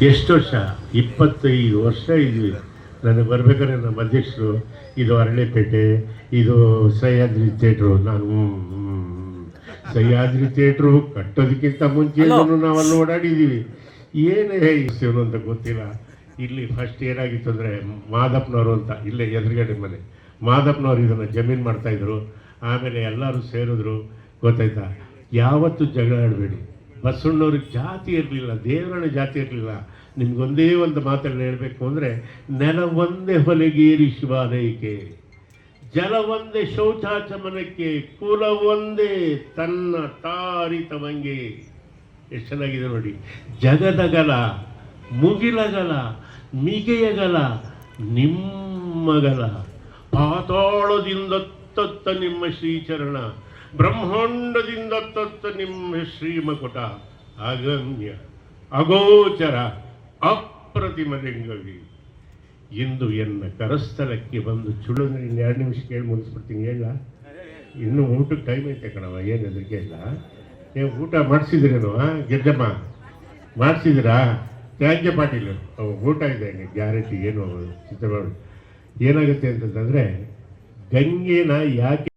ಎಷ್ಟು ವರ್ಷ? 25 ವರ್ಷ ಇದ್ವಿ. ನನಗೆ ಬರ್ಬೇಕಾದ್ರೆ ನಮ್ಮ ಅಧ್ಯಕ್ಷರು, ಇದು ಅರಳೆಪೇಟೆ, ಇದು ಸಹ್ಯಾದ್ರಿ ಥಿಯೇಟ್ರು. ನಾನು ಸಹ್ಯಾದ್ರಿ ಥಿಯೇಟ್ರು ಕಟ್ಟೋದಕ್ಕಿಂತ ಮುಂಚೆ ನಾವು ಅಲ್ಲಿ ಓಡಾಡಿದ್ದೀವಿ. ಏನೇ ಇಷ್ಟೇನು ಅಂತ ಗೊತ್ತಿಲ್ಲ. ಇಲ್ಲಿ ಫಸ್ಟ್ ಏನಾಗಿತ್ತು ಅಂದರೆ, ಮಾದಪ್ಪನವರು ಅಂತ ಇಲ್ಲೇ ಎದುರುಗಡೆ ಮನೆ, ಮಾದಪ್ಪನವ್ರು ಇದನ್ನು ಜಮೀನು ಮಾಡ್ತಾಯಿದ್ರು. ಆಮೇಲೆ ಎಲ್ಲರೂ ಸೇರಿದ್ರು. ಗೊತ್ತಾಯ್ತಾ? ಯಾವತ್ತೂ ಜಗಳ ಆಡಬೇಡಿ. ಬಸವಣ್ಣವ್ರಿಗೆ ಜಾತಿ ಇರಲಿಲ್ಲ, ದೇವರನ್ನ ಜಾತಿ ಇರಲಿಲ್ಲ. ನಿಮ್ಗೊಂದೇ ಒಂದು ಮಾತನ್ನು ಹೇಳಬೇಕು ಅಂದರೆ, ನೆಲ ಒಂದೇ ಹೊಲೆಗೇರಿ ಶಿವಾಲಯಕ್ಕೆ, ಜಲ ಒಂದೇ ಶೌಚಾಚಮನಕ್ಕೆ, ಕುಲ ಒಂದೇ ತನ್ನ ತಾರಿತವಂಗೆ. ಎಷ್ಟು ಚೆನ್ನಾಗಿದೆ ನೋಡಿ. ಜಗದಗಲ, ಮುಗಿಲಗಲ, ಮಿಗೆಯಗಲ, ನಿಮ್ಮಗಲ, ಪಾತಾಳದಿಂದ ತತ್ತ ನಿಮ್ಮ ಶ್ರೀಚರಣ, ಬ್ರಹ್ಮಾಂಡದಿಂದ ತತ್ತ ನಿಮ್ಮ ಶ್ರೀಮಕುಟ, ಅಗಮ್ಯ ಅಗೋಚರ ಅಪ್ರತಿಮಲಿಂಗವಿ. ಇಂದು ಎನ್ನ ಕರಸ್ಥಳಕ್ಕೆ ಬಂದು ಚುಳುಂದ್ರೆ 2 ನಿಮಿಷ ಕೇಳಿ ಮುಗಿಸ್ಬಿಡ್ತೀನಿ. ಹೇಳ, ಇನ್ನೂ ಊಟಕ್ಕೆ ಟೈಮ್ ಐತೆ ಕಣವ, ಏನು ಹೆದರಿಕೆ ಇಲ್ಲ. ನೀವು ಊಟ ಮಾಡಿಸಿದ್ರೇನು? ಗೆದ್ದಮ್ಮ ಮಾಡಿಸಿದ್ರಾ? ತ್ಯಾಜ್ಯ ಪಾಟೀಲ್ ಊಟ ಇದೆ ಗ್ಯಾರಂಟಿ. ಏನು ಚಿತ್ರಗಳು ಏನಾಗುತ್ತೆ ಅಂತಂದರೆ, ಗಂಗೆನ ಯಾಕೆ